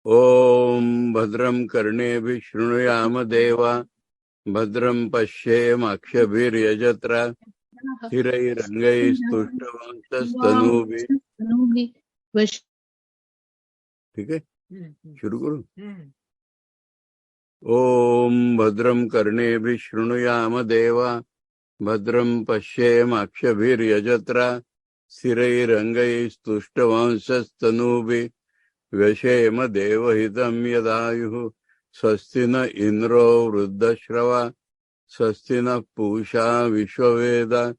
Om Bhadram Karnevi Shrunuyama Deva Bhadram Pashyemakshabhiryajatra Thirairangai Stushtavantastanubi. ठीक है, शुरू करो. Om Bhadram Karnevi Shrunuyama Deva Bhadram Pashyemakshabhiryajatra Thirairangai Stushtavantastanubi Vyashema Devahitam Yadayuhu Swastina Indro Vruddashrava Swastina Pusha Vishwaveda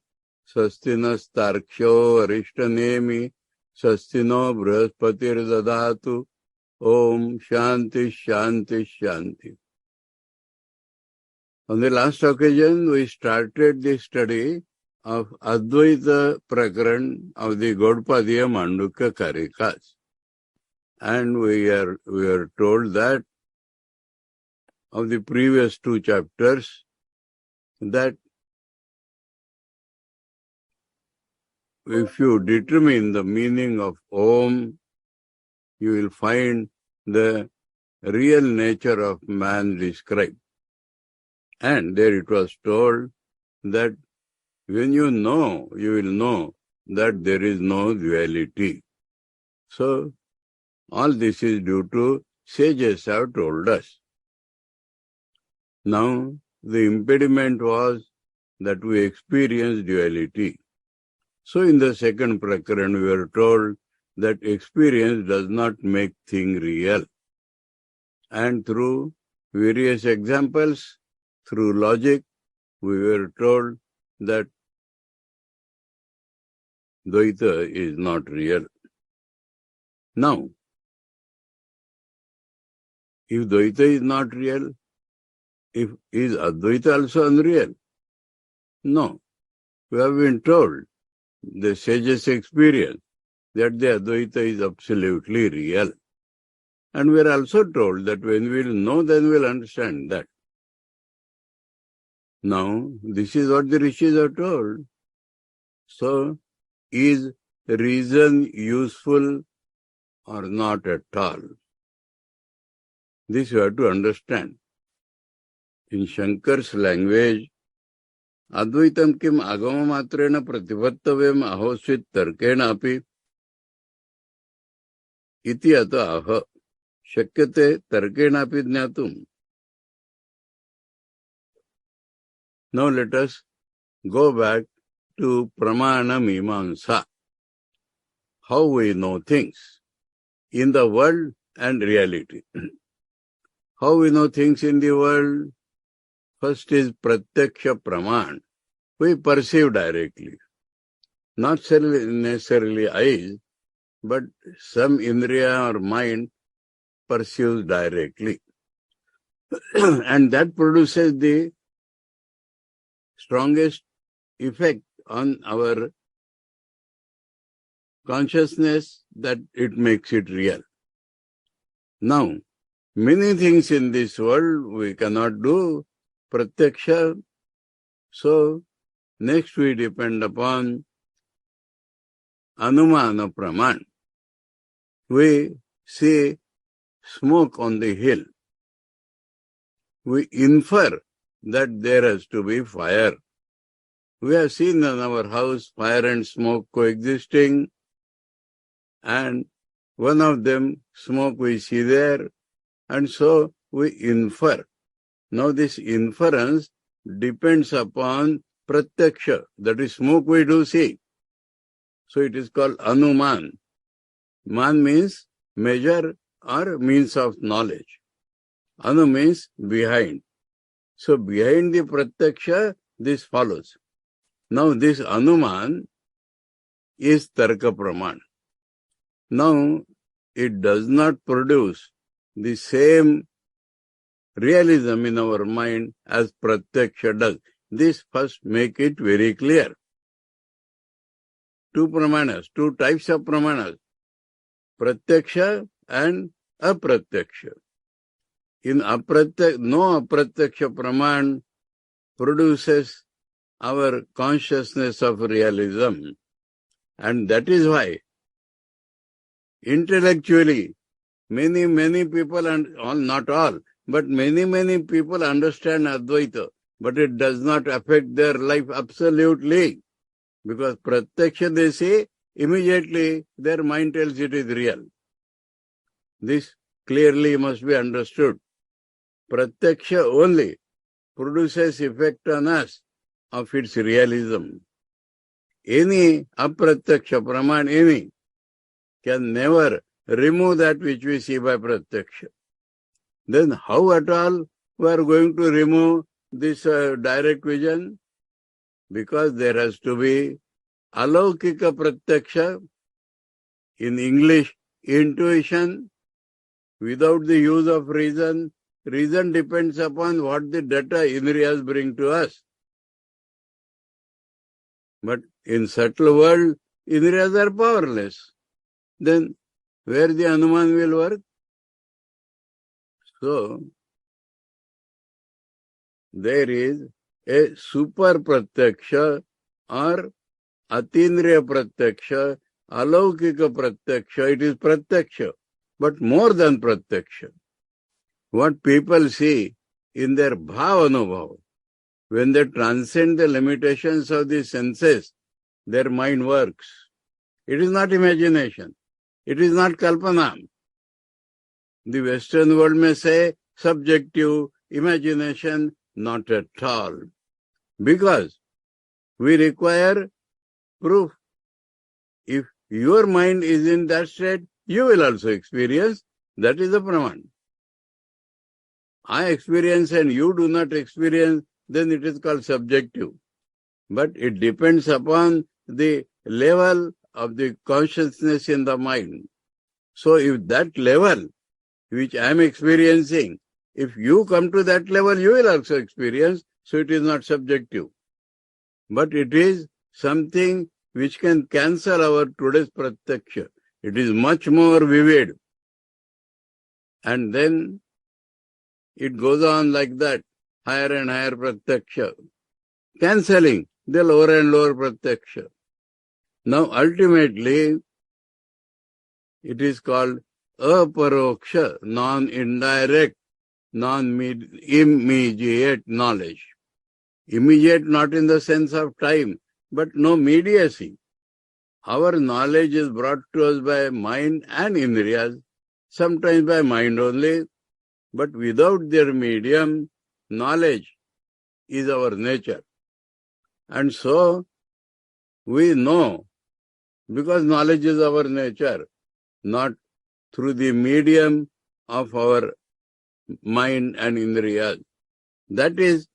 Swastina Starksho Arishtanemi Swastino Brahaspatir Dadatu. Om Shanti Shanti Shanti. On the last occasion, we started the study of Advaita Prakaran of the Gaudapadiya Mandukya Karikas. And we are told that of the previous two chapters that if you determine the meaning of Om, you will find the real nature of man described. And there it was told that when you know, you will know that there is no duality. So, all this is due to sages have told us. Now, the impediment was that we experience duality. So, in the second prakaran, we were told that experience does not make thing real. And through various examples, through logic, we were told that Dvaita is not real. Now, if Dvaita is not real, is Advaita also unreal? No. We have been told, the sages' experience, that the Advaita is absolutely real. And we are also told that when we will know, then we will understand that. Now, this is what the rishis are told. So, is reason useful or not at all? This you have to understand. In Shankar's language, Advaitam kim agama matrena pratipattavyam ahosvit tarkena api iti ata aha shakyate tarkena api jnatum. Now let us go back to pramana mimamsa. How we know things in the world and reality. How we know things in the world? First is pratyaksha praman. We perceive directly. Not necessarily eyes, but some indriya or mind perceives directly. And that produces the strongest effect on our consciousness, that it makes it real. Now, many things in this world we cannot do pratyaksha. So, next we depend upon anumana praman. We see smoke on the hill. We infer that there has to be fire. We have seen in our house fire and smoke coexisting, and one of them, smoke, we see there, and so we infer. Now this inference depends upon pratyaksha, that is smoke we do see. So it is called anuman. Man means measure or means of knowledge. Anu means behind. So behind the pratyaksha, this follows. Now this anuman is tarka praman. Now it does not produce the same realism in our mind as pratyaksha does. This first make it very clear. Two pramanas, two types of pramanas, pratyaksha and apratyaksha. In no apratyaksha praman produces our consciousness of realism. And that is why intellectually Many people, and all, not all, but many people understand Advaita, but it does not affect their life absolutely. Because pratyaksha they say, immediately their mind tells it is real. This clearly must be understood. Pratyaksha only produces effect on us of its realism. Any apratyaksha, Brahman, any, can never remove that which we see by pratyaksha. Then how at all we are going to remove this direct vision? Because there has to be alaukika pratyaksha, in English, intuition, without the use of reason. Reason depends upon what the data indriyas bring to us. But in subtle world, indriyas are powerless. Then where the Anuman will work? So, there is a super pratyaksha or atindriya pratyaksha, alaukika pratyaksha. It is pratyaksha, but more than pratyaksha. What people see in their bhavanubhav, when they transcend the limitations of the senses, their mind works. It is not imagination. It is not kalpana. The Western world may say subjective, imagination, not at all. Because we require proof. If your mind is in that state, you will also experience. That is the Brahman. I experience and you do not experience, then it is called subjective. But it depends upon the level of the consciousness in the mind. So if that level which I am experiencing, if you come to that level, you will also experience, so it is not subjective. But it is something which can cancel our today's pratyaksha. It is much more vivid. And then it goes on like that, higher and higher pratyaksha, cancelling the lower and lower pratyaksha. Now ultimately, it is called aparoksha, non-indirect, non-immediate knowledge. Immediate not in the sense of time, but no immediacy. Our knowledge is brought to us by mind and indriyas, sometimes by mind only, but without their medium, knowledge is our nature. And so, we know, because knowledge is our nature, not through the medium of our mind and indriyas. That is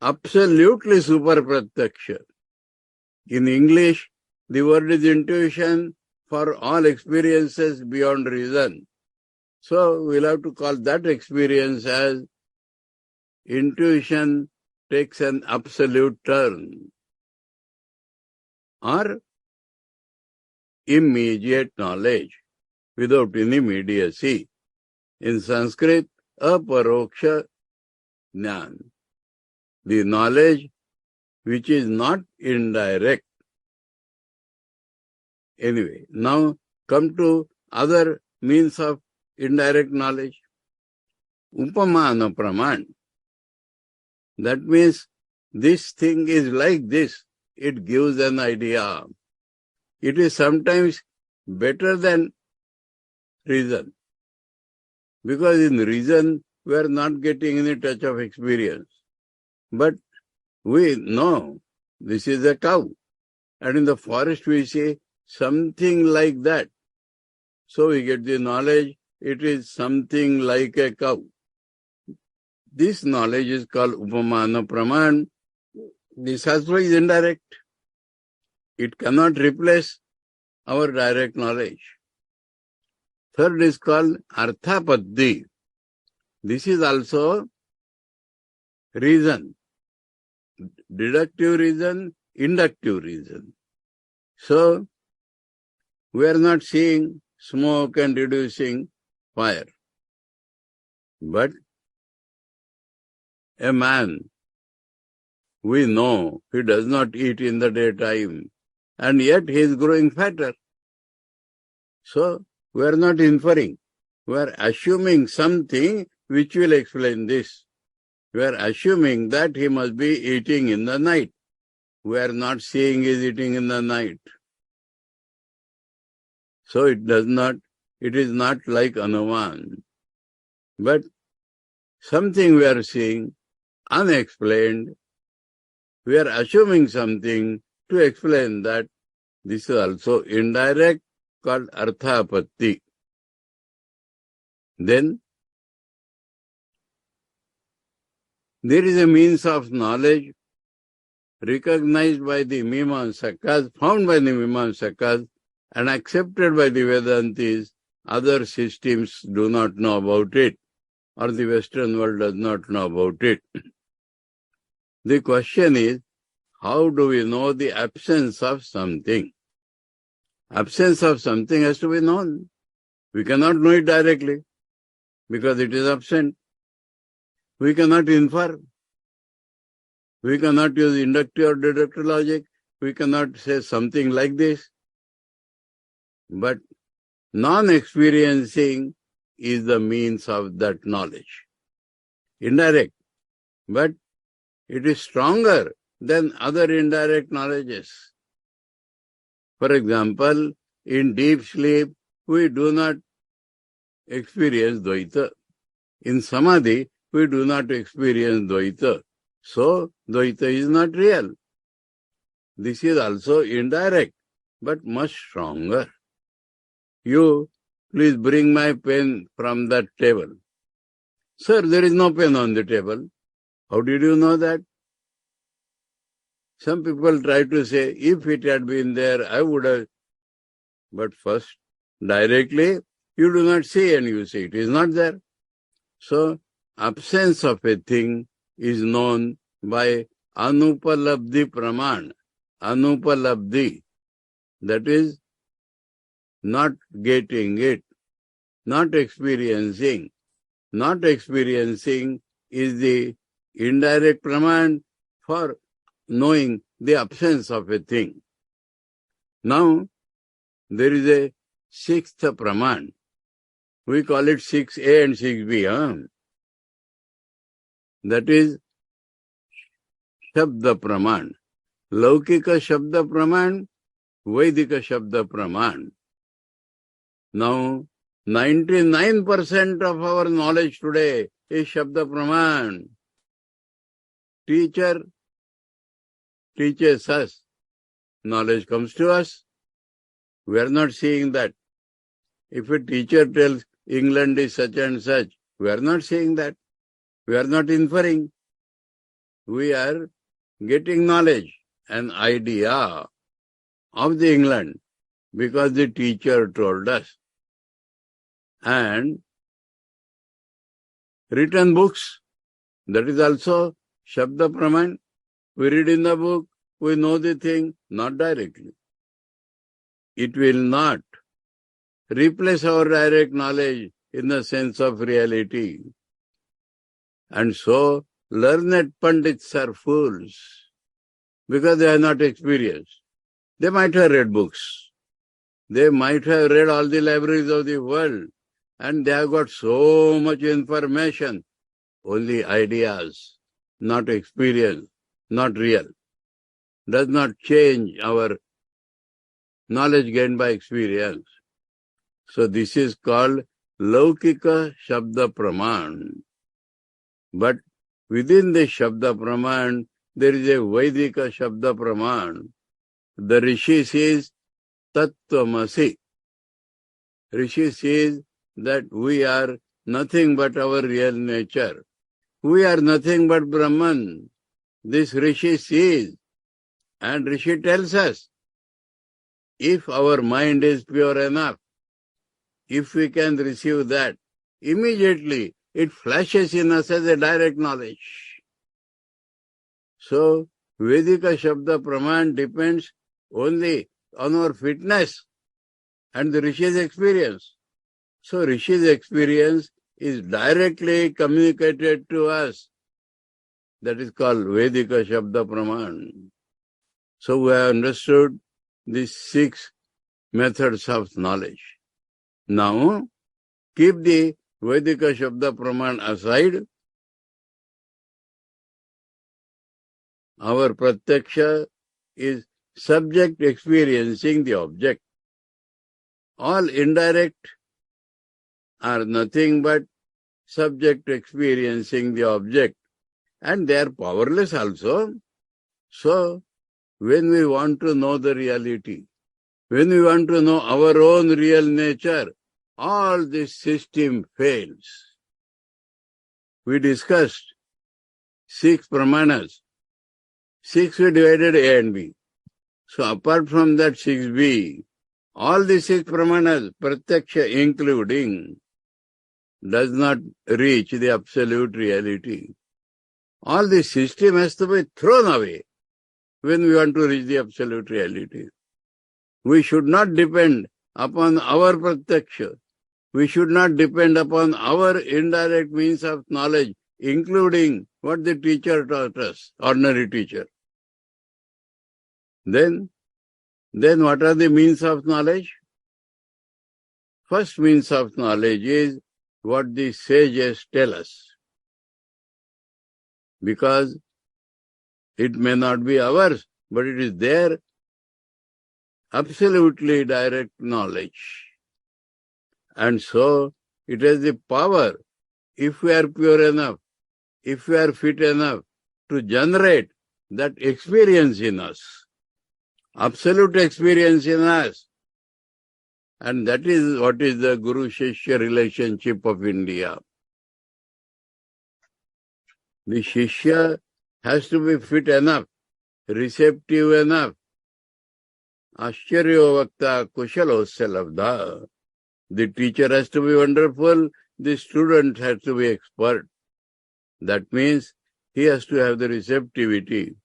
absolutely super pratyaksha. In English, the word is intuition for all experiences beyond reason. So, we'll have to call that experience as intuition takes an absolute turn, or immediate knowledge without any immediacy. In Sanskrit, aparoksha jnana, the knowledge which is not indirect. Anyway, now come to other means of indirect knowledge. Upamana praman. That means this thing is like this. It gives an idea. It is sometimes better than reason. Because in reason, we are not getting any touch of experience. But we know this is a cow. And in the forest we say something like that. So we get the knowledge, it is something like a cow. This knowledge is called upamana praman. This also is indirect. It cannot replace our direct knowledge. Third is called arthapaddi. This is also reason. Deductive reason, inductive reason. So, we are not seeing smoke and reducing fire. But a man, we know he does not eat in the daytime, and yet he is growing fatter. So, we are not inferring. We are assuming something which will explain this. We are assuming that he must be eating in the night. We are not seeing he is eating in the night. So it is not like Anuman. But something we are seeing, unexplained, we are assuming something to explain that. This is also indirect, called Arthapatti. Then, there is a means of knowledge recognized by the Mīmāṅsakas, found by the Mīmāṅsakas, and accepted by the Vedantis. Other systems do not know about it, or the Western world does not know about it. The question is, how do we know the absence of something? Absence of something has to be known. We cannot know it directly, because it is absent. We cannot infer. We cannot use inductive or deductive logic. We cannot say something like this. But non-experiencing is the means of that knowledge. Indirect. But it is stronger than other indirect knowledges. For example, in deep sleep, we do not experience Dvaita. In Samadhi, we do not experience Dvaita. So, Dvaita is not real. This is also indirect, but much stronger. You, please bring my pen from that table. Sir, there is no pen on the table. How did you know that? Some people try to say, if it had been there, I would have. But first, directly, you do not see and you see it is not there. So, absence of a thing is known by Anupalabdhi Praman. Anupalabdhi. That is, not getting it, not experiencing. Not experiencing is the indirect Praman for knowing the absence of a thing. Now, there is a sixth Praman. We call it 6a and 6b. That is Shabda Praman. Laukika Shabda Praman, Vedika Shabda Praman. Now, 99% of our knowledge today is Shabda Praman. Teacher teaches us. Knowledge comes to us. We are not seeing that. If a teacher tells England is such and such, we are not seeing that. We are not inferring. We are getting knowledge, an idea of the England, because the teacher told us. And written books, that is also Shabda Praman. We read in the book, we know the thing, not directly. It will not replace our direct knowledge in the sense of reality. And so, learned Pandits are fools, because they are not experienced. They might have read books. They might have read all the libraries of the world, and they have got so much information, only ideas, not experience, not real. Does not change our knowledge gained by experience. So this is called Laukika Shabda Praman. But within the Shabda Praman, there is a Vedika Shabda Praman. The Rishi says Tattvamasi. Rishi says that we are nothing but our real nature. We are nothing but Brahman. This Rishi says, and Rishi tells us, if our mind is pure enough, if we can receive that, immediately it flashes in us as a direct knowledge. So, Vedika Shabda Praman depends only on our fitness and the Rishi's experience. So, Rishi's experience is directly communicated to us. That is called Vedika Shabda Praman. So, we have understood these 6 methods of knowledge. Now, keep the Vedika Shabda Praman aside. Our Pratyaksha is subject experiencing the object. All indirect are nothing but subject experiencing the object, and they are powerless also. So, when we want to know the reality, when we want to know our own real nature, all this system fails. We discussed 6 pramanas. 6 we divided A and B. So apart from that 6B, all the 6 pramanas, pratyaksha including, does not reach the absolute reality. All the system has to be thrown away when we want to reach the absolute reality. We should not depend upon our pratyaksha. We should not depend upon our indirect means of knowledge, including what the teacher taught us, ordinary teacher. Then what are the means of knowledge? First means of knowledge is what the sages tell us. Because it may not be ours, but it is their absolutely direct knowledge. And so, it has the power, if we are pure enough, if we are fit enough, to generate that experience in us, absolute experience in us. And that is what is the Guru-Shishya relationship of India. The Shishya has to be fit enough, receptive enough. Ashcharyo Vakta Kushalosya Labdha. The teacher has to be wonderful, the student has to be expert. That means he has to have the receptivity.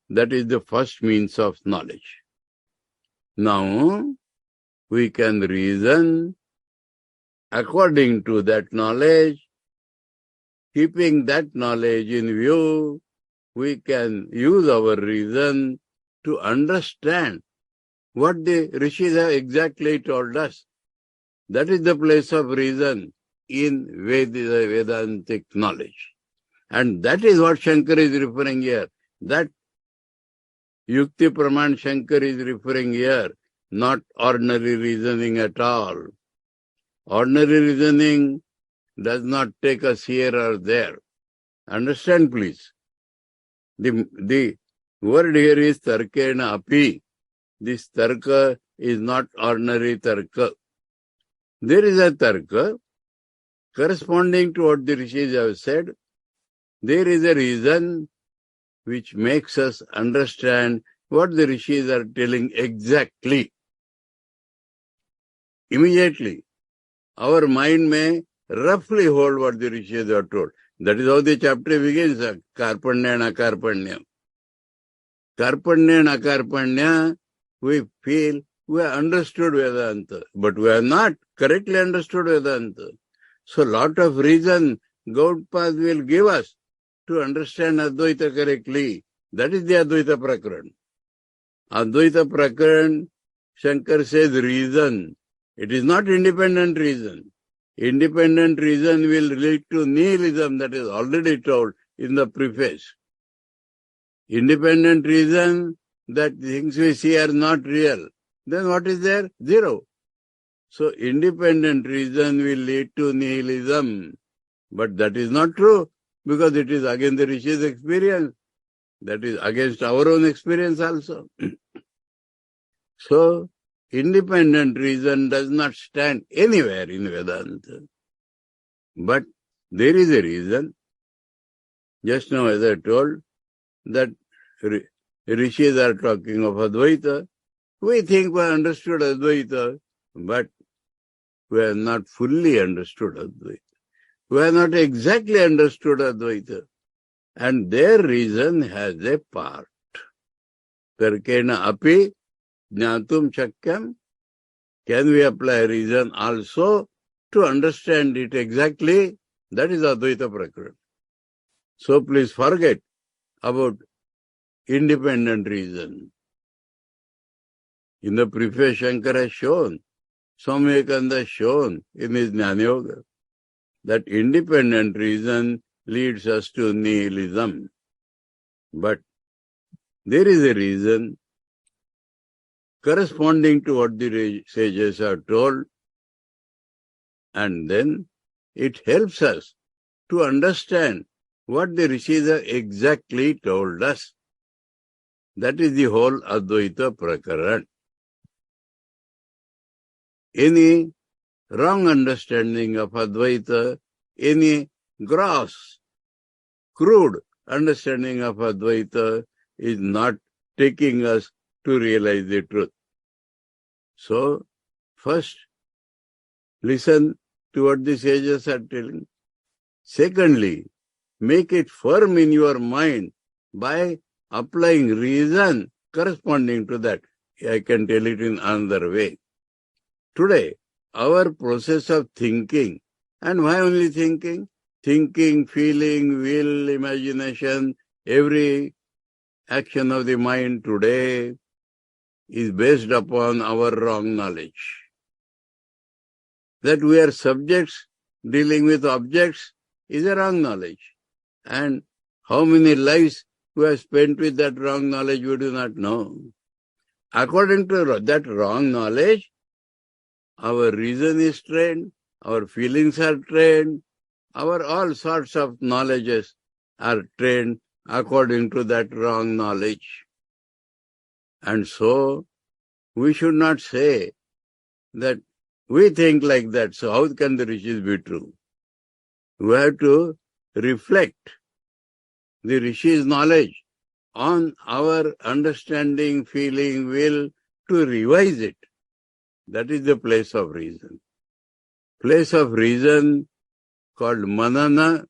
That is the first means of knowledge. Now, we can reason according to that knowledge. Keeping that knowledge in view, we can use our reason to understand what the rishis have exactly told us. That is the place of reason in Vedantic knowledge. And that is what Shankar is referring here. That Yukti Praman Shankar is referring here, not ordinary reasoning at all. Ordinary reasoning does not take us here or there. Understand, please. The word here is tarkena api. This tarka is not ordinary tarka. There is a tarka corresponding to what the rishis have said. There is a reason which makes us understand what the rishis are telling exactly. Immediately, our mind may roughly hold what the rishis have told. That is how the chapter begins, Karpanya and Akarpanya. Karpanya and Akarpanya, we feel we have understood Vedanta, but we have not correctly understood Vedanta. So lot of reason Govt will give us to understand Advaita correctly. That is the Advaita Prakaran. Advaita Prakaran, Shankar says reason. It is not independent reason. Independent reason will lead to nihilism, that is already told in the preface. Independent reason that things we see are not real. Then what is there? Zero. So independent reason will lead to nihilism. But that is not true, because it is against the Rishi's experience. That is against our own experience also. So, independent reason does not stand anywhere in Vedanta. But there is a reason. Just now, as I told, that Rishis are talking of Advaita. We think we understood Advaita, but we have not fully understood Advaita. We have not exactly understood Advaita. And their reason has a part. Tarkena api jnatum shakyam. Can we apply reason also to understand it exactly? That is Advaita Prakaran. So please forget about independent reason. In the preface, Shankara has shown Swami Vivekananda shown in his Jnana Yoga that independent reason leads us to nihilism. But there is a reason corresponding to what the sages have told, and then it helps us to understand what the rishis have exactly told us. That is the whole Advaita Prakaran. Any wrong understanding of Advaita, any gross, crude understanding of Advaita is not taking us to realize the truth. So, first, listen to what the sages are telling. Secondly, make it firm in your mind by applying reason corresponding to that. I can tell it in another way. Today, our process of thinking, and why only thinking? Thinking, feeling, will, imagination, every action of the mind today is based upon our wrong knowledge. That we are subjects dealing with objects is a wrong knowledge. And how many lives we have spent with that wrong knowledge, we do not know. According to that wrong knowledge, our reason is trained, our feelings are trained, our all sorts of knowledges are trained according to that wrong knowledge. And so, we should not say that we think like that, so how can the rishis be true? We have to reflect the rishis' knowledge on our understanding, feeling, will, to revise it. That is the place of reason. Place of reason called manana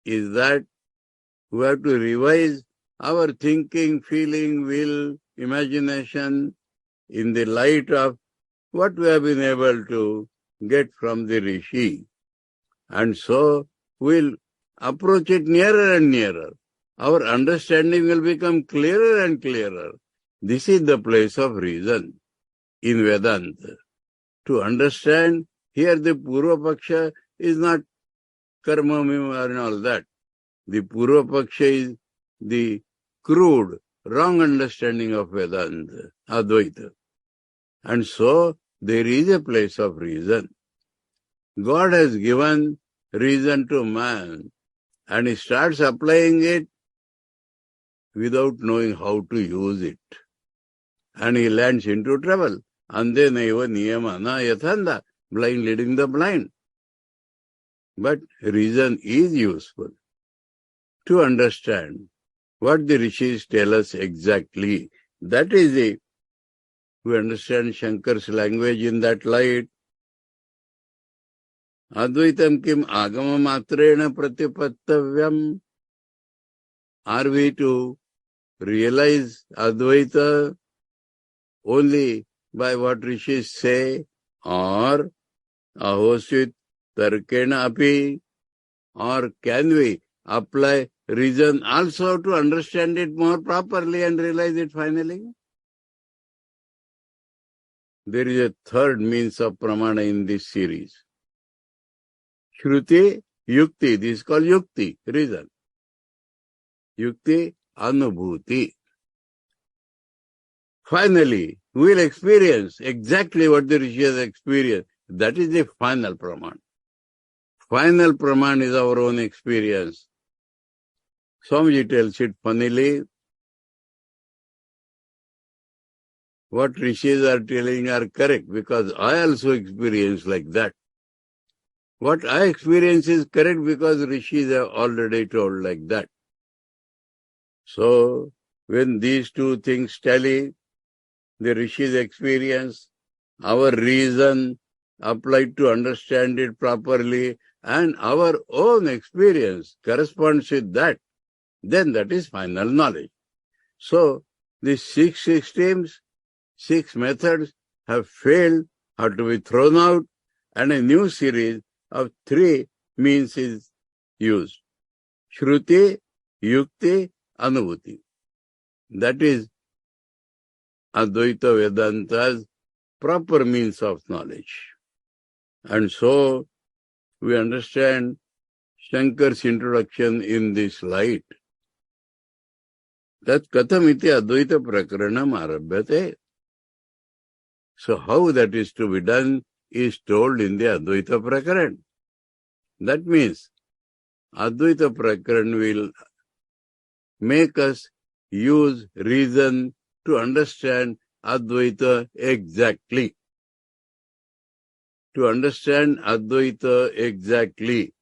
is that we have to revise our thinking, feeling, will, imagination in the light of what we have been able to get from the rishi. And so we'll approach it nearer and nearer. Our understanding will become clearer and clearer. This is the place of reason in Vedanta. To understand, here the Purva Paksha is not karma, mima and all that. The Purva Paksha is the crude, wrong understanding of Vedanta, Advaita. And so, there is a place of reason. God has given reason to man, and he starts applying it without knowing how to use it. And he lands into trouble. Ande naiva niyamana yathanda, blind leading the blind. But reason is useful to understand what the rishis tell us exactly. That is it. We understand Shankar's language in that light. Advaitam kim agama matrena pratipattavyam. Are we to realize Advaita only by what rishis say, or ahosit tarkena api, or can we apply reason also to understand it more properly and realize it finally? There is a third means of pramana in this series. Shruti, yukti. This is called yukti, reason. Yukti, anubhuti. Finally, we will experience exactly what the Rishi has experienced. That is the final praman. Final praman is our own experience. Swami tells it funnily. What rishis are telling are correct, because I also experience like that. What I experience is correct because rishis have already told like that. So, when these two things tally, the rishis' experience, our reason applied to understand it properly, and our own experience corresponds with that, then that is final knowledge. So, the 6 systems, 6 methods have failed, have to be thrown out, and a new series of 3 means is used. Shruti, Yukti, Anubhuti. That is Advaita Vedanta's proper means of knowledge. And so, we understand Shankar's introduction in this light. Tat katham iti advaita prakaranam arabhyate. So how that is to be done is told in the Advaita Prakaran. That means Advaita Prakaran will make us use reason to understand Advaita exactly. To understand Advaita exactly,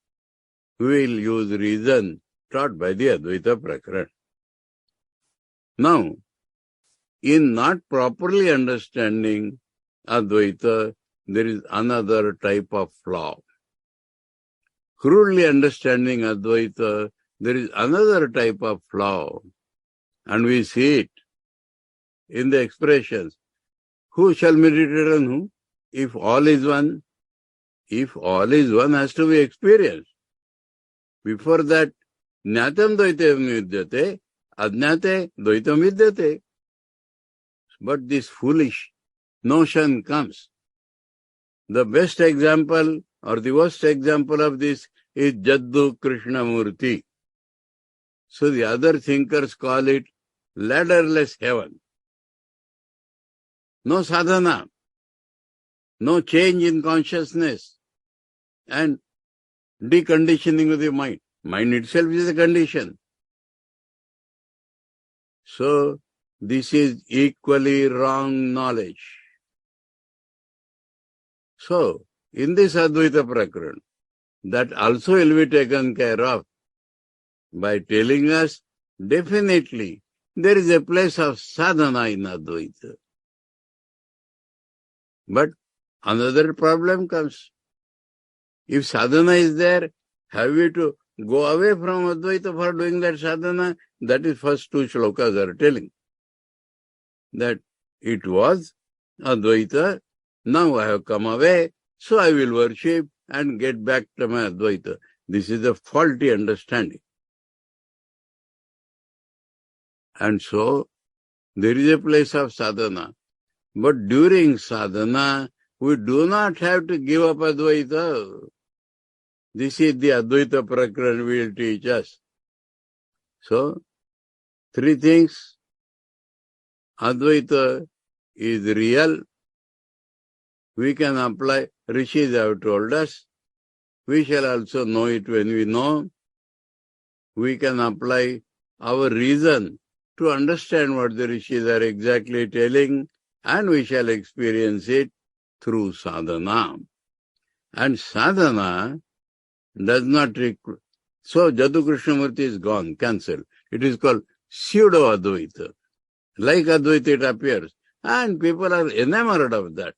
we will use reason taught by the Advaita Prakaran. Now, in not properly understanding Advaita, there is another type of flaw. Crudely understanding Advaita, there is another type of flaw. And we see it in the expressions. Who shall meditate on whom? If all is one, has to be experienced. Before that, Jnatam Dvaitam Vidyate, Ajnate Dvaitam Vidyate. But this foolish notion comes. The best example or the worst example of this is Jaddu Krishnamurti. So the other thinkers call it ladderless heaven. No sadhana, no change in consciousness, and deconditioning of the mind. Mind itself is a condition. So this is equally wrong knowledge. So, in this Advaita Prakaran, that also will be taken care of by telling us definitely there is a place of sadhana in Advaita. But another problem comes. If sadhana is there, have we to go away from Advaita for doing that sadhana? That is first two shlokas are telling. That it was Advaita, now I have come away, so I will worship and get back to my Advaita. This is a faulty understanding. And so, there is a place of sadhana. But during sadhana, we do not have to give up Advaita. This is the Advaita Prakaran will teach us. So, three things. Advaita is real. We can apply, Rishis have told us. We shall also know it when we know. We can apply our reason to understand what the Rishis are exactly telling, and we shall experience it through sadhana. And sadhana does not require. So Jaddu Krishnamurti is gone, cancelled. It is called pseudo-Advaita. Like Advaita it appears. And people are enamored of that.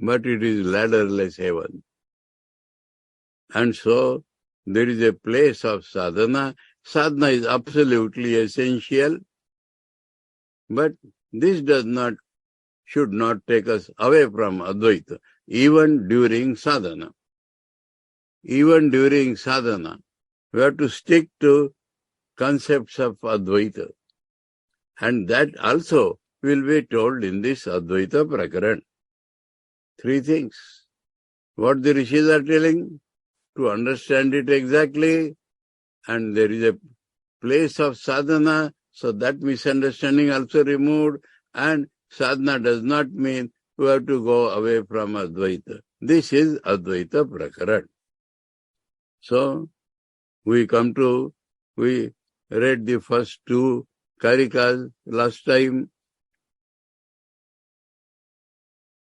But it is ladderless heaven. And so, there is a place of sadhana. Sadhana is absolutely essential. But this should not take us away from Advaita, even during sadhana. Even during sadhana, we have to stick to concepts of Advaita. And that also will be told in this Advaita Prakaran. Three things. What the Rishis are telling, to understand it exactly, and there is a place of sadhana, so that misunderstanding also removed, and sadhana does not mean we have to go away from Advaita. This is Advaita Prakaran. So, we read the first two karikas last time.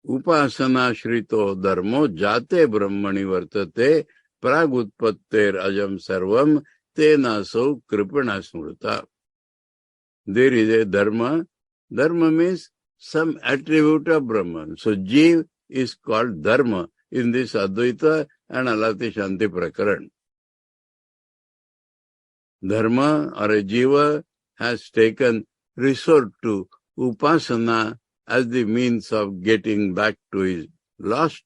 Upasana shrito dharmo jate brahmani vartate pragutpatter ajam sarvam tena so kripana smrita. There is a dharma. Dharma means some attribute of Brahman. So Jeev is called dharma in this Advaita and Alati Shanti Prakaran. Dharma or a Jiva has taken resort to Upasana as the means of getting back to his lost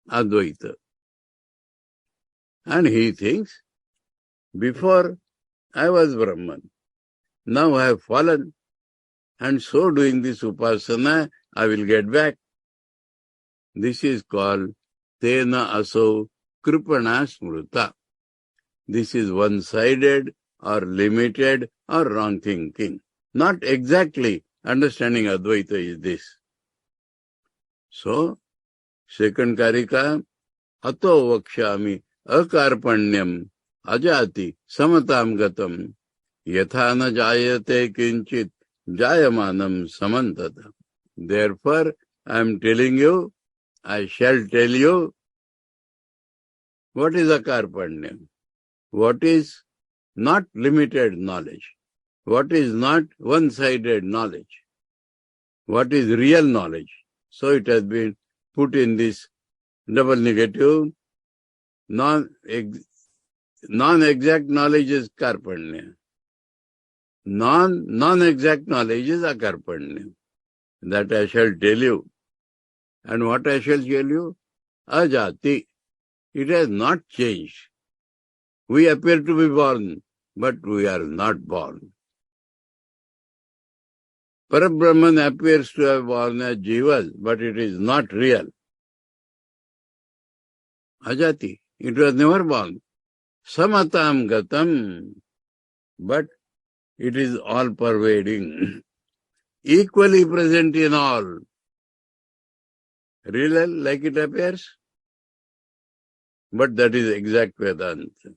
Advaita. And he thinks, before I was Brahman, now I have fallen, and so doing this upasana, I will get back. This is called tena aso kripana smruta. This is one-sided or limited or wrong thinking. Not exactly understanding Advaita is this. So, second karika, ato vakshami akarpanyam ajati samatam gatam yatha na jayate kinchit jayamanam samantata. Therefore, I am telling you, I shall tell you, what is akarpanyam? What is not limited knowledge? What is not one-sided knowledge? What is real knowledge? So it has been put in this double negative. Non-exact knowledge is karpanya. Non-exact knowledge is akarpanya. That I shall tell you. And what I shall tell you? Ajati. It has not changed. We appear to be born, but we are not born. Parabrahman appears to have born as jivas, but it is not real. Ajati. It was never born. Samatam gatam. But it is all pervading. Equally present in all. Real like it appears. But that is exact Vedanta.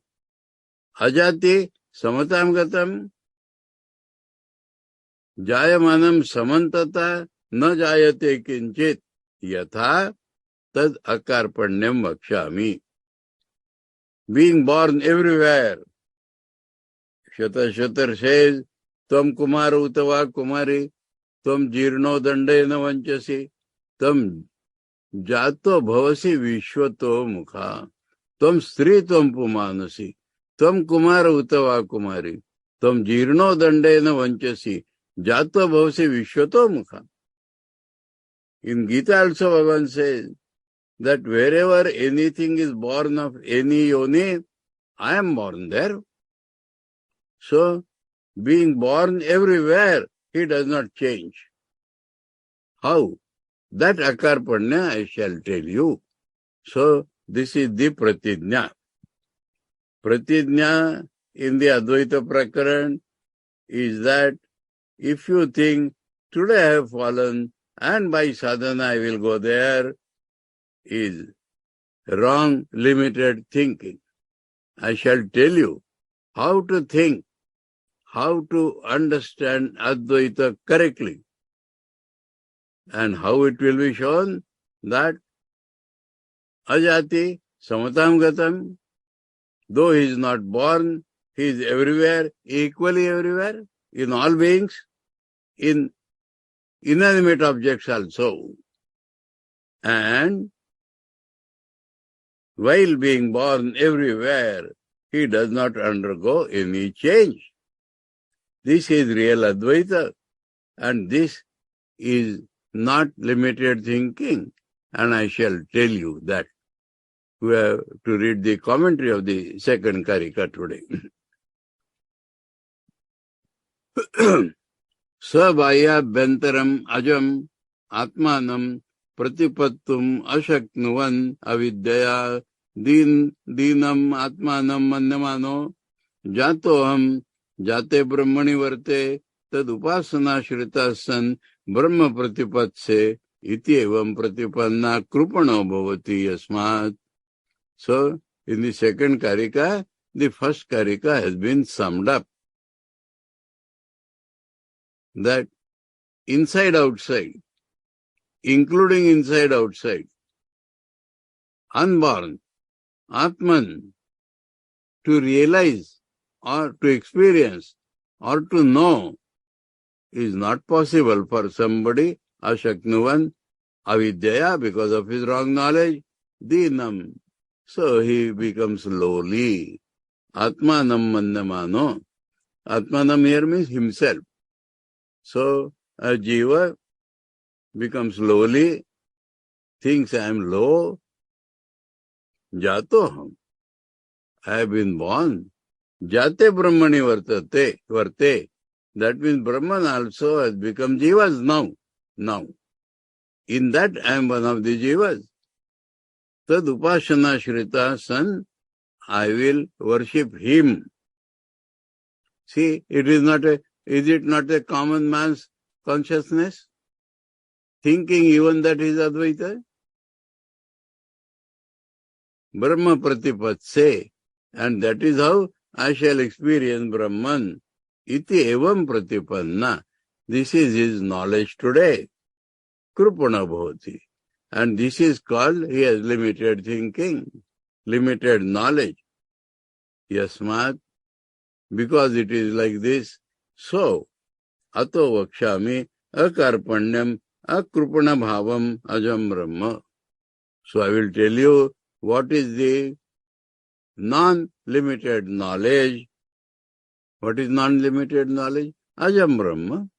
Ajati samatam gatam jayamanam samantata na jayate kinchit yatha tad akarpanyam vakshami. Being born everywhere. Shatar says, Tvam kumara utava kumari, Tvam jirno dandena vanchasi, Tvam jato bhavasi vishwato mukha, Tvam stri tvam pumanasi, Tvam kumara utava kumari, Tvam jirno dandena vanchasi, jato bhavasi vishwato mukha. In Gita also Bhagavan says that wherever anything is born of any yoni, I am born there. So, being born everywhere, he does not change. How? That akarpanya I shall tell you. So, this is the pratijna. Pratijna in the Advaita Prakaran is that if you think, today I have fallen and by sadhana I will go there, is wrong, limited thinking. I shall tell you how to think, how to understand Advaita correctly. And how it will be shown that ajati samatam gatam, though he is not born, he is everywhere, equally everywhere, in all beings, in inanimate objects also. And while being born everywhere, he does not undergo any change. This is real Advaita, and this is not limited thinking, and I shall tell you that. We have to read the commentary of the second karika today. Sabhaya bentaram ajam atmanam pratipattum ashaknuvan avidyaya dinam atmanam manyamano jatoham jate brahmani varte tad upasana shrita san brahma pratipatse iti evam pratipanna krupano bhavati yasmat. So, in the second karika, the first karika has been summed up. That inside outside, including inside outside, unborn, ātman, to realize or to experience or to know is not possible for somebody, ashaknuvan, avidyaya, because of his wrong knowledge, dinam. So he becomes lowly. Atmanam manyamano. Atmanam here means himself. So a jiva becomes lowly, thinks I am low. Jatoham. I have been born. Jate brahmani varte. That means Brahman also has become Jivas now. Now, in that I am one of the Jivas. Tad Upasana Shrita San, I will worship him. See, is it not a common man's consciousness? Thinking even that is Advaita? Brahma Pratipatse, and that is how I shall experience Brahman. Iti evam pratipanna. This is his knowledge today. Krupana bhavati. And this is called, he has limited thinking, limited knowledge. Yasmat, because it is like this, so, ato vakshami akarpanyam akrupana bhavam ajam brahma. So I will tell you what is the non-limited knowledge. What is non-limited knowledge? Ajam Brahma.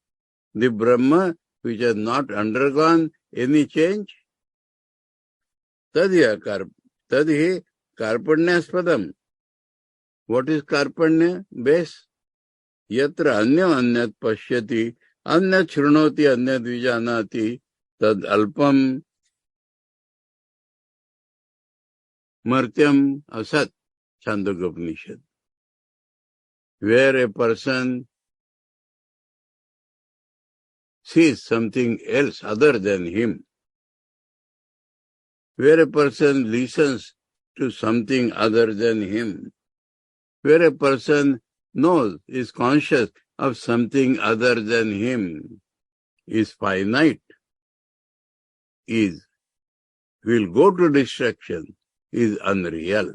The Brahma which has not undergone any change. Tadhi karpanyaspadam. What is karpanya? Base. Yatra anyam anyat pashyati, anyat shrunoti, anyat vijanati, tad alpam martyam asat. Māṇḍūkya Upaniṣad. Where a person sees something else other than him, where a person listens to something other than him, where a person knows, is conscious of something other than him, is finite, will go to destruction, is unreal.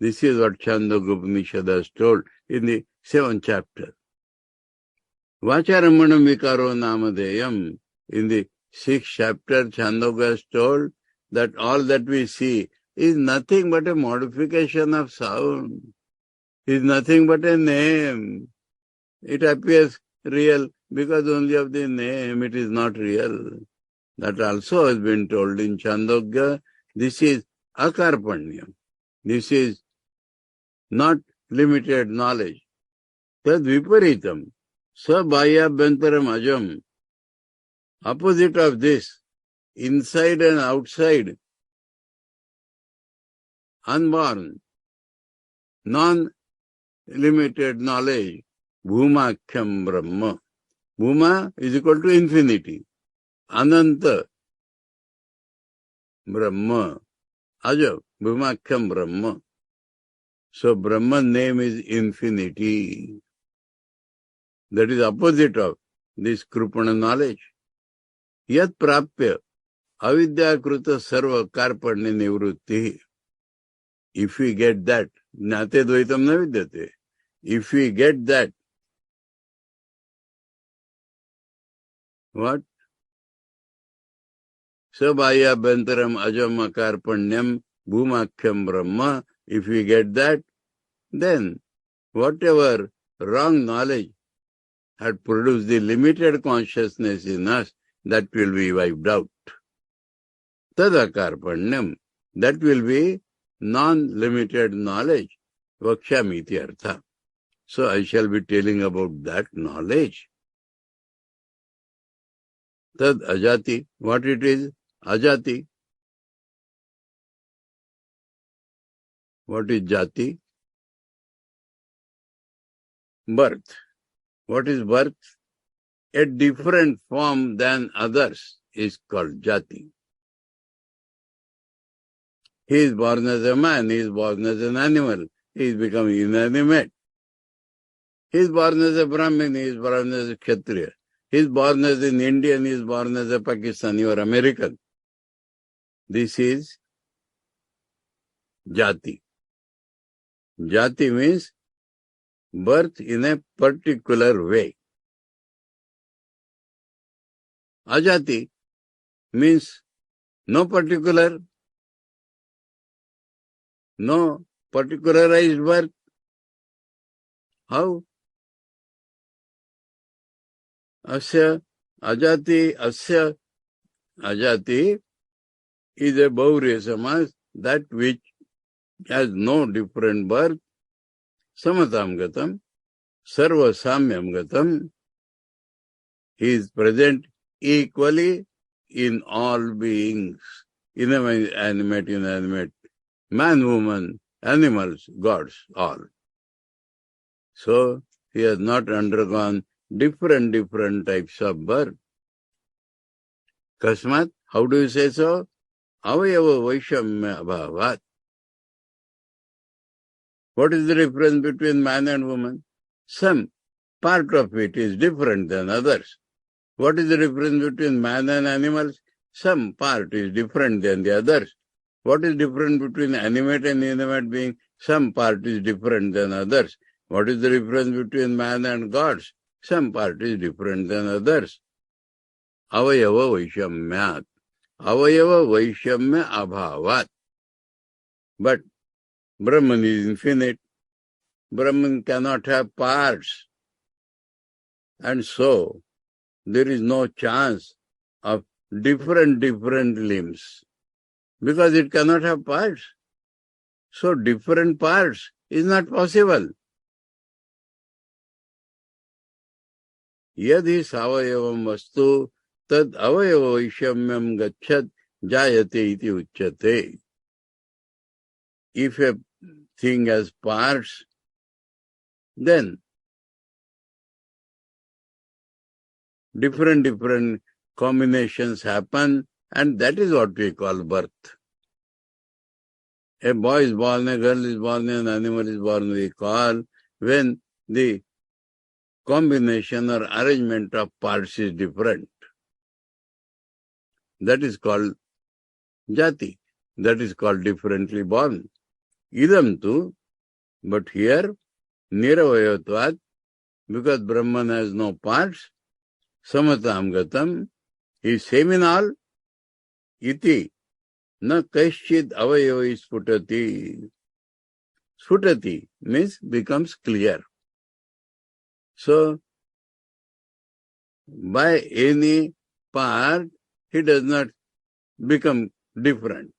This is what Māṇḍūkya Upaniṣad has told in the 7th chapter. Vacharamanam vikaro namadeyam. In the 6th chapter, Māṇḍūkya has told that all that we see is nothing but a modification of sound, is nothing but a name. It appears real because only of the name, it is not real. That also has been told in Māṇḍūkya. This is akarpanyam. This is not limited knowledge. Tad viparitam. Sabhayabhyantaram ajam. Opposite of this, inside and outside, unborn, non-limited knowledge, bhumakhyam brahma. Bhuma is equal to infinity. Ananta brahma. Ajam, bhumakhyam brahma. So Brahman name is infinity. That is opposite of this krupana knowledge. Yat prapya avidya kruta sarva karpanya nivrutti. If we get that, jnate dvaitam na vidyate. If we get that, what? Sabhaya bantaram ajam akarpanyam bhumakhyam brahma. If we get that, then whatever wrong knowledge had produced the limited consciousness in us, that will be wiped out. Tadakarpanyam, that will be non-limited knowledge. Vakshamiti artha. So I shall be telling about that knowledge. Tad ajati, what it is? Ajati. What is jati? Birth. What is birth? A different form than others is called jati. He is born as a man, he is born as an animal, he is becoming inanimate. He is born as a Brahmin, he is born as a Kshatriya. He is born as an Indian, he is born as a Pakistani or American. This is jati. Jati means birth in a particular way. Ajati means no particularized birth. How? Asya, ajati, asya. Ajati is a Bauriya Samaj, that which has no different birth. Samatam gatam, sarva samyam gatam, He is present equally in all beings, animate, inanimate, man, woman, animals, gods, all. So, he has not undergone different types of birth. Kasmat, how do you say so? Avayava Vaishamya Abhavat. What is the difference between man and woman? Some part of it is different than others. What is the difference between man and animals? Some part is different than the others. What is different between animate and inanimate being? Some part is different than others. What is the difference between man and gods? Some part is different than others. Avayava Vaishamyat. Avayava Vaishamya Abhavat. But Brahman is infinite. Brahman cannot have parts. And so, there is no chance of different limbs. Because it cannot have parts. So, different parts is not possible. Yadhi savayavam vastu tad avayava vaishamyam gacchad jayate iti uchyate. If a thing has parts, then different combinations happen, and that is what we call birth. A boy is born, a girl is born, an animal is born, we call when the combination or arrangement of parts is different. That is called jati. That is called differently born. Idam tu, but here, niravayatvat, because Brahman has no parts, samatam gatam, he is same in all, iti, na kaishchid avayava sputati. Sputati means becomes clear. So, by any part, he does not become different.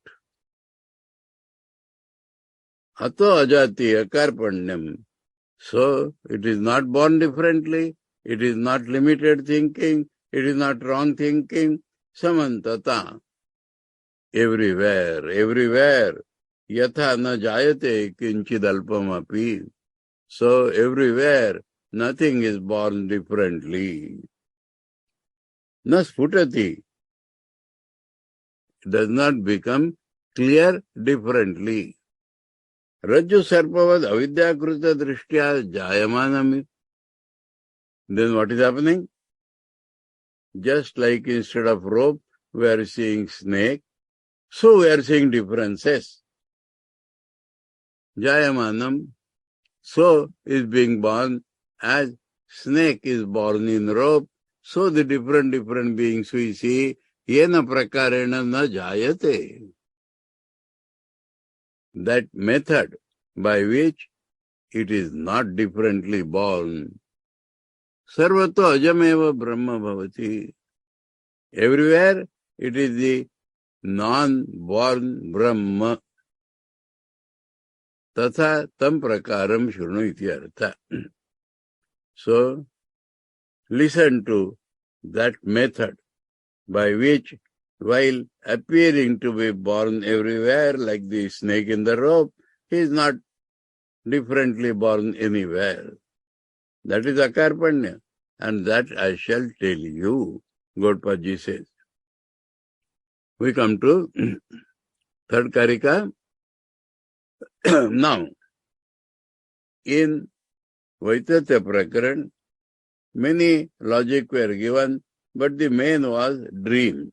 Ato ajati akarpanyam. So, it is not born differently, it is not limited thinking, it is not wrong thinking. Samantata. Everywhere. Yatha na jayate kinchid alpam api. So, everywhere, nothing is born differently. Na sputati. Does not become clear differently. Rajju sarpavad avidyakrita drishtya jayamanami. Then what is happening? Just like instead of rope, we are seeing snake, so we are seeing differences. Jayamanam, so is being born as snake is born in rope, so the different beings we see, yena prakarena na jayate. That method by which it is not differently born. Sarvato ajameva brahma bhavati. Everywhere it is the non-born Brahma. Tatha tam prakaram shrunu iti artha. So, listen to that method by which, while appearing to be born everywhere like the snake in the rope, he is not differently born anywhere. That is akarpanya, and that I shall tell you, Gautpaji says. We come to third karika. Now, in Vaitatya Prakaran, many logic were given, but the main was dream.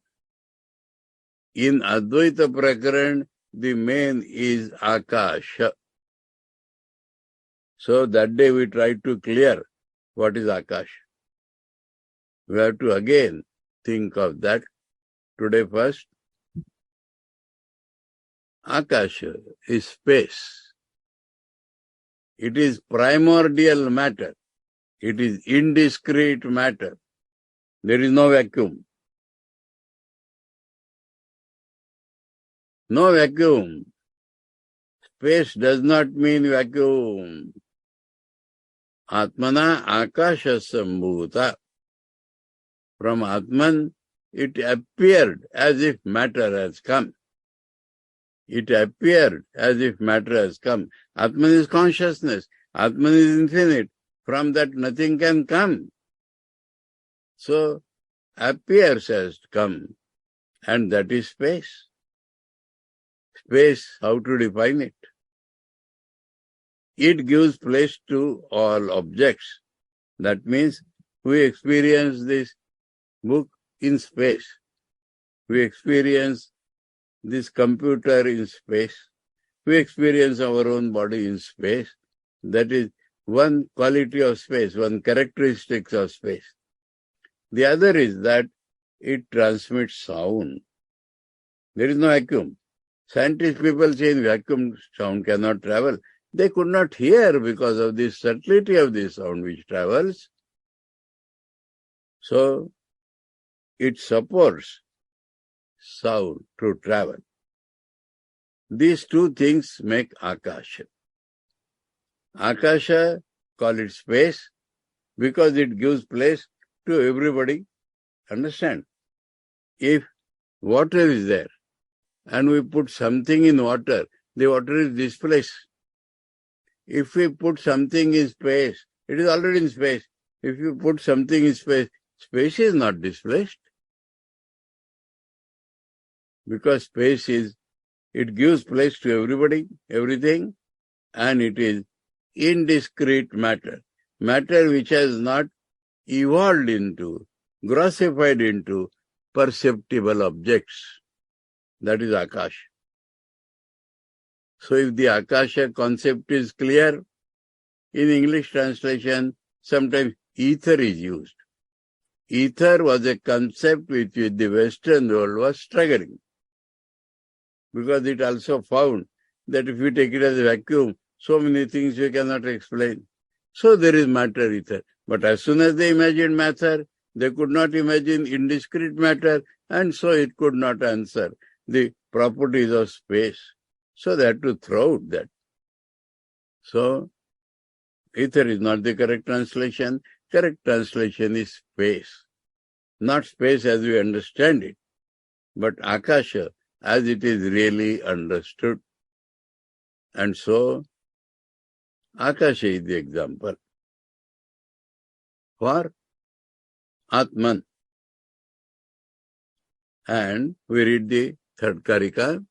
In Advaita Prakaran, the main is Akasha. So that day we tried to clear what is Akash. We have to again think of that today first. Akasha is space. It is primordial matter. It is indiscrete matter. There is no vacuum. No vacuum. Space does not mean vacuum. Atmana akasha sambhuta. From ātman, it appeared as if matter has come. It appeared as if matter has come. Atman is consciousness. Atman is infinite. From that nothing can come. So, appears as come. And that is space. Space, how to define it? It gives place to all objects. That means we experience this book in space. We experience this computer in space. We experience our own body in space. That is one quality of space, one characteristic of space. The other is that it transmits sound. There is no vacuum. Scientist people say in vacuum sound cannot travel. They could not hear because of the subtlety of the sound which travels. So, it supports sound to travel. These two things make Akasha. Akasha, call it space, because it gives place to everybody. Understand? If water is there, and we put something in water, the water is displaced. If we put something in space, it is already in space. If you put something in space, space is not displaced. Because space is, it gives place to everybody, everything, and it is indiscrete matter. Matter which has not evolved into, grossified into perceptible objects. That is Akasha. So if the Akasha concept is clear, in English translation, sometimes ether is used. Ether was a concept with which the Western world was struggling. Because it also found that if you take it as a vacuum, so many things you cannot explain. So there is matter, ether. But as soon as they imagined matter, they could not imagine indiscrete matter, and so it could not answer the properties of space. So they had to throw out that. So, ether is not the correct translation. Correct translation is space. Not space as we understand it, but Akasha as it is really understood. And so, Akasha is the example for ātman. And we read the third karika.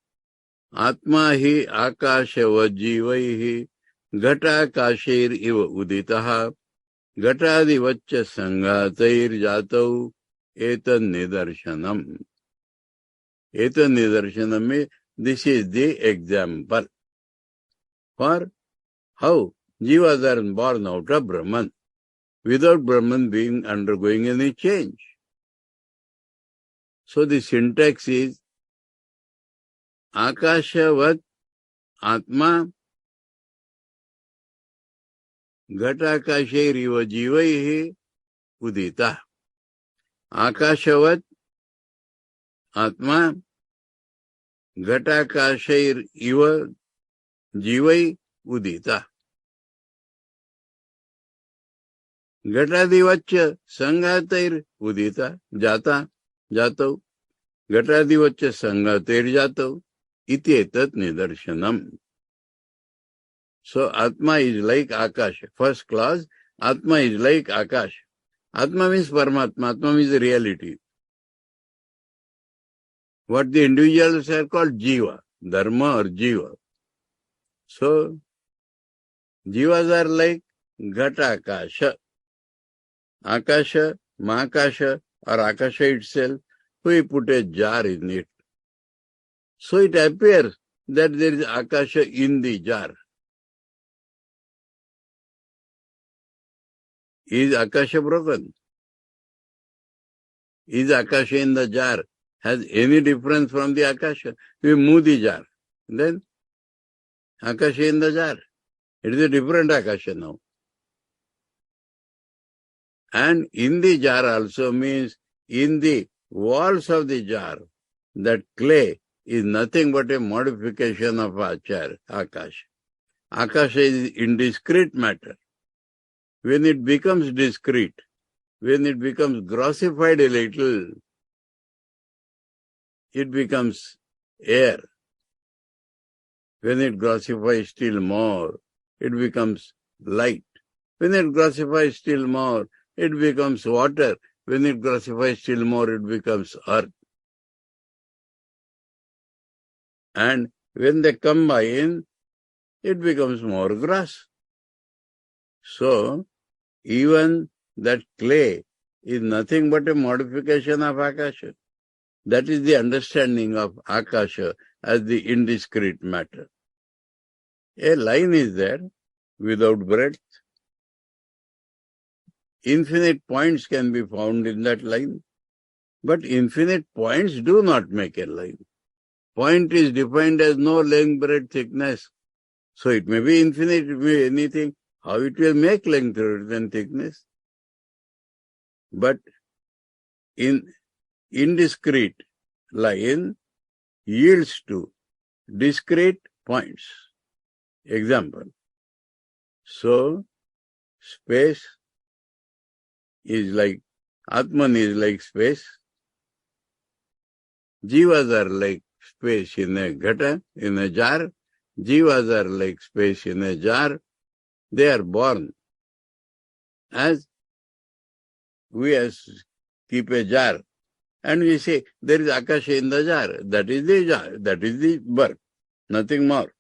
Atma hi akashava jivaihi ghatakashair iva uditaha ghatadivaccha sangatair jatau etan nidarshanam. Etan nidarshanam means this is the example for how jivas are born out of Brahman without Brahman being undergoing any change. So the syntax is Akashavat Atma Ghatakashair iva jivaihi udita. Akashavat Atma Ghatakashair iva jivai udita. Ghatadivaccha sangatair udita jata jatau. Ghatadivaccha sangatair jatau. Iti etat nidarshanam. So Atma is like Akasha. First clause, Atma is like Akasha. Atma means Paramatma. Atma means reality. What the individuals are called Jiva, Dharma or Jiva. So, Jivas are like Ghatakasha. Akasha, Mahakasha or Akasha itself, we put a jar in it. So it appears that there is Akasha in the jar. Is Akasha broken? Is Akasha in the jar? Has any difference from the Akasha? We move the jar. Then Akasha in the jar. It is a different Akasha now. And in the jar also means in the walls of the jar, that clay is nothing but a modification of Akasha. Akasha is indiscrete matter. When it becomes discrete, when it becomes grossified a little, it becomes air. When it grossifies still more, it becomes light. When it grossifies still more, it becomes water. When it grossifies still more, it becomes earth. And when they combine, it becomes more grass. So, even that clay is nothing but a modification of Akasha. That is the understanding of Akasha as the indiscrete matter. A line is there without breadth. Infinite points can be found in that line, but infinite points do not make a line. Point is defined as no length, breadth, thickness. So it may be infinite, it may be anything. How it will make length, breadth and thickness? But in indiscrete line yields to discrete points. Example. So, space is like, ātman is like space. Jivas are like space in a ghata, in a jar. Jivas are like space in a jar. They are born as we keep a jar and we say there is Akasha in the jar. That is the jar. That is the birth. Nothing more.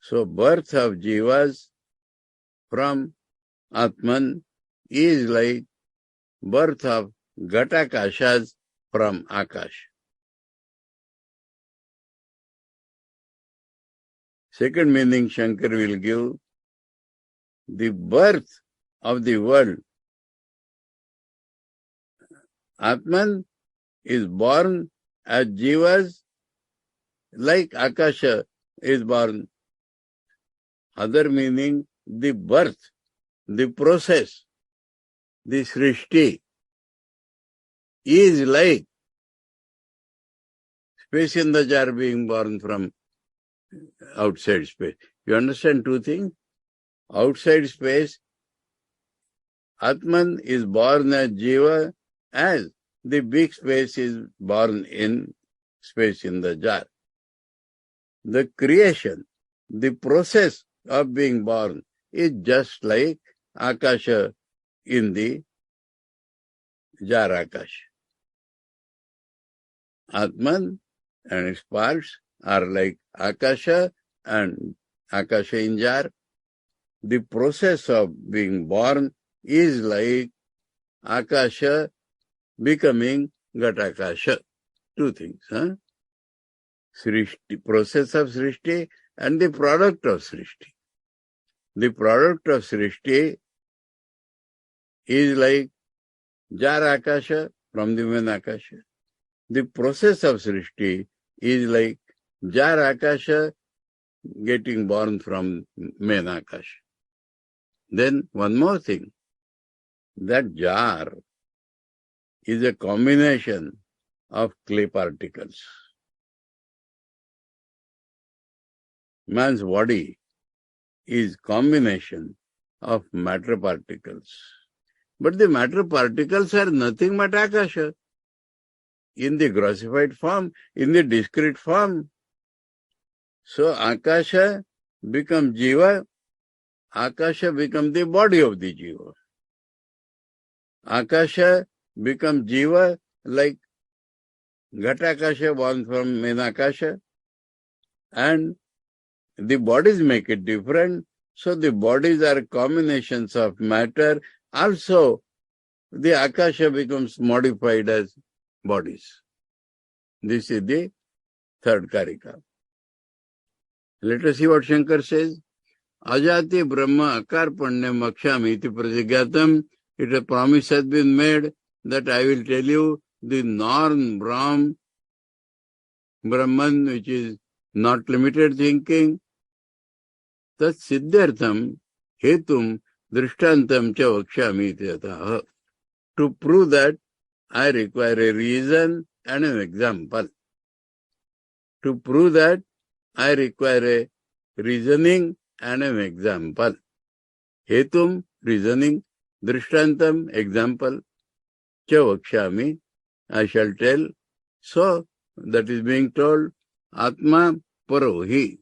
So birth of Jivas from ātman is like birth of Ghatakashas from Akash. Second meaning Shankar will give the birth of the world. ātman is born as Jivas like Akasha is born. Other meaning, the birth, the process, the srishti is like space in the jar being born from outside space. You understand two things? Outside space, ātman is born as Jiva as the big space is born in space in the jar. The creation, the process of being born is just like Akasha in the jar Akash. ātman and its parts are like Akasha and Akasha in jar. The process of being born is like Akasha becoming Ghatakasha. Two things, Srishti, process of Srishti and the product of Srishti. The product of Srishti is like jar Akasha from the main Akasha. The process of Srishti is like jar Akasha getting born from main Akasha. Then one more thing, that jar is a combination of clay particles. Man's body is combination of matter particles. But the matter particles are nothing but Akasha. In the grossified form, in the discrete form. So Akasha becomes Jiva, Akasha becomes the body of the Jiva. Akasha becomes Jiva like Ghatakasha born from main Akasha, and the bodies make it different. So the bodies are combinations of matter. Also, the Akasha becomes modified as bodies. This is the third karika. Let us see what Shankar says. Ajati Brahma Akarpanne Makshami iti prasigyatam. A promise has been made that I will tell you the non-Brahman, which is not limited thinking. Tat siddhartham hetum drishtantam cha vakshami iti yatah. To prove that, I require a reason and an example. To prove that, I require a reasoning and an example. Hetum, reasoning, Drishtantam, example. Cha vakshami, I shall tell. So, that is being told. Atma parohi.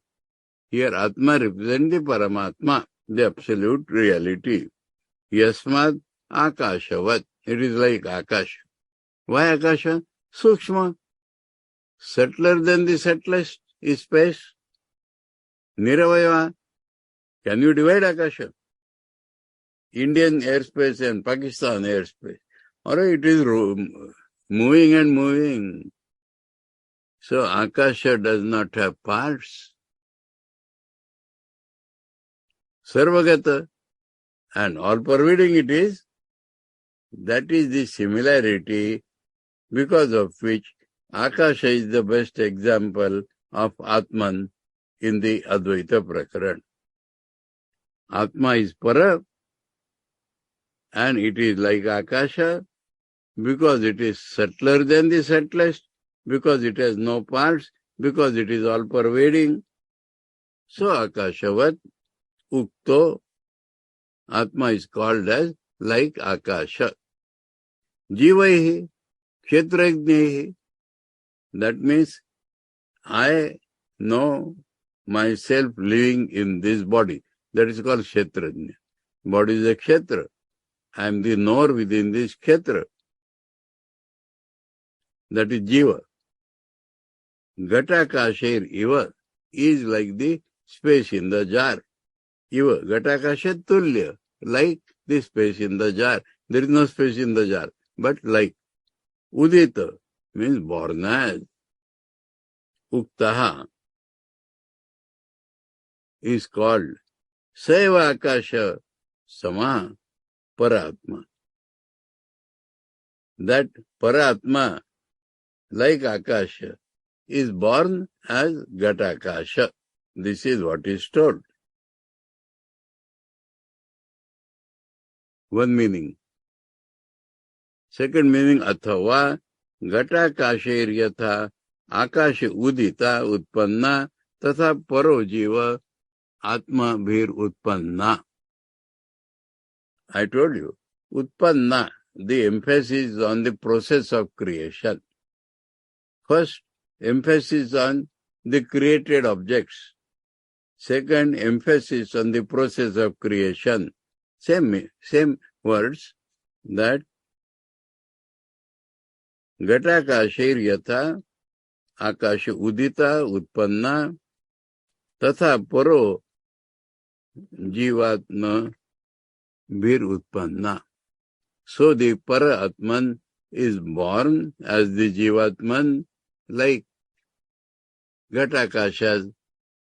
Here Atma represents the Paramatma, the absolute reality. Yasmad akashavat. It is like Akash. Why Akasha? Sukshma. Subtler than the subtlest is space. Niravayava. Can you divide Akasha? Indian airspace and Pakistan airspace. Or it is moving and moving. So Akasha does not have parts. Sarvagata. And all-pervading it is. That is the similarity because of which Akasha is the best example of ātman in the Advaita Prakaran. Atma is para and it is like Akasha because it is subtler than the subtlest, because it has no parts, because it is all-pervading. So Akashavat Ukto, Atma is called as like Akasha. Jivaihi, Kshetrajnehi. That means I know myself living in this body. That is called Kshetrajna. Body is a Kshetra. I am the knower within this Kshetra. That is Jiva. Ghatakasher Iva is like the space in the jar. Iva, Ghatakasha Tulya, like the space in the jar. There is no space in the jar, but like. Udita means born as. Uktaha is called Saiva Akasha Sama Paratma. That Paratma, like Akasha, is born as Ghatakasha. This is what is told. One meaning. Second meaning, athava ghatakasher yatha akasha udita utpanna tatha paro jiva atma bhir utpanna. I told you, utpanna, the emphasis on the process of creation. First, emphasis on the created objects. Second, emphasis on the process of creation. Same words, that Ghatakasher yatha akasha udita utpanna tatha paro jivatma bhir utpanna. So the para atman is born as the jivatman, like Ghatakashas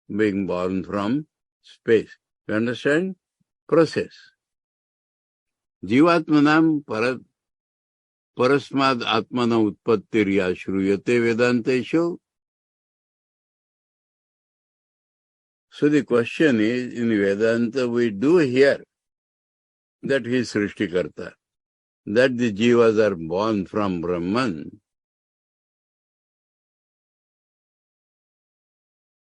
being born from space. You understand? Process. Jivatmanam parasmad atmana utpattirya shruyate vedanteshu. So the question is, in Vedanta we do hear that he is Srishtikarta, that the jivas are born from Brahman.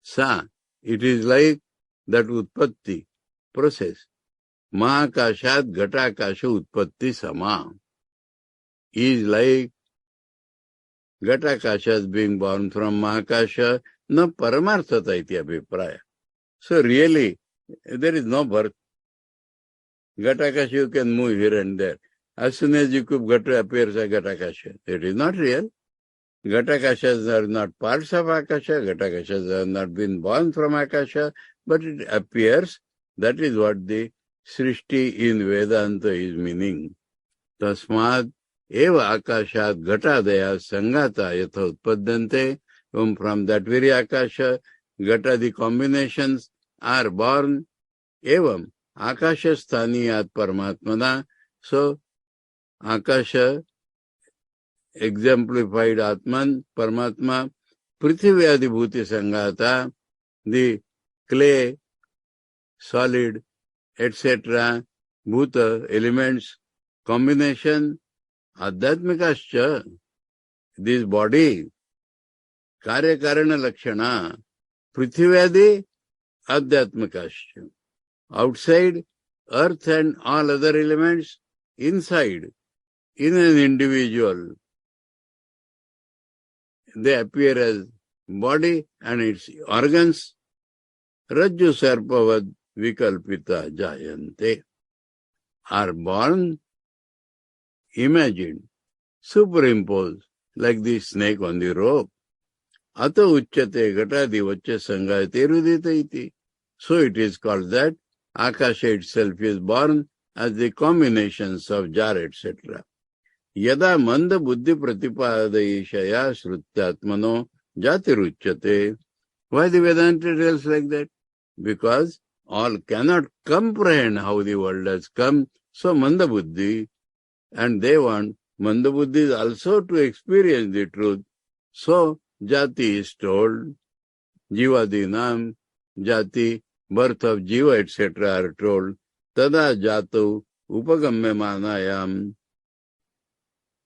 Sa, it is like that utpatti, process. Mahakashat Ghatakasha utpatti sama. Is like Ghatakashas being born from Mahakasha, no paramarthata iti abhipraya. So really, there is no birth. Ghatakasha you can move here and there. As soon as you could, Ghata appears as Ghatakasha. It is not real. Ghatakashas are not parts of Akasha. Ghatakashas have not been born from Akasha, but it appears. That is what the Srishti in Vedanta is meaning. Tasmad eva akashat ghatadaya sangata yatha utpaddante. From that very Akasha, Ghata, the combinations are born. Evam Akasha sthaniyat paramatmana. So, Akasha exemplified Atman, Paramatma, Prithivya Bhuti Sangata, the clay, solid, etc., Bhuta, elements, combination, Adhyatmikascha, this body, Karya Karana Lakshana, Prithivya Adhyatmikascha. Outside, earth and all other elements inside, in an individual, they appear as body and its organs. Rajju sarpavad vikalpita jayante, are born, imagined, superimposed, like the snake on the rope. Ata uchyate gatadi vacha sangayate rudita iti. So it is called that Akasha itself is born as the combinations of jar, etc. Yada manda buddhi pratipadayishaya srutyatmano jatiruchyate. Why the Vedanta tells like that? Because all cannot comprehend how the world has come, so manda buddhi, and they want manda buddhi also to experience the truth. So jati is told, jivadinam, jati, birth of jiva, etc. are told, tada jatu upagamme manayam.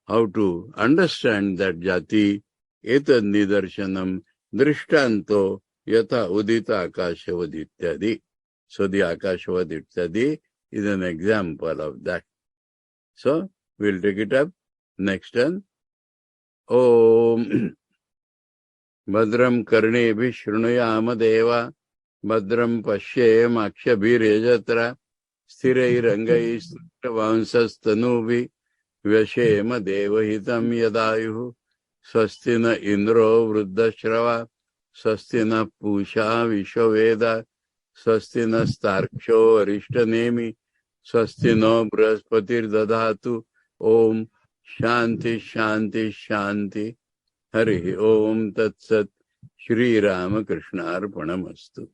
How to understand that jati, etad nidarshanam, drishtanto, yatha udita akashavad ityadi. So the akashavad ityadi is an example of that. So we'll take it up next time. Om Badram Karnebhi Shrunuyama Deva Badram Pashyem Akshabhirejatra Sthirairangai Vansasthanuvi Vyashema Devahitam Yadayuhu Swastina Indro Vruddashrava Swastina Pusha Vishwaveda Swastina Starksho Arishtanemi Swastino Brahaspatir Dadhatu. Om Shanti Shanti Shanti. Hari Om Tat Sat. Shri Ramakrishna Arpanamastu.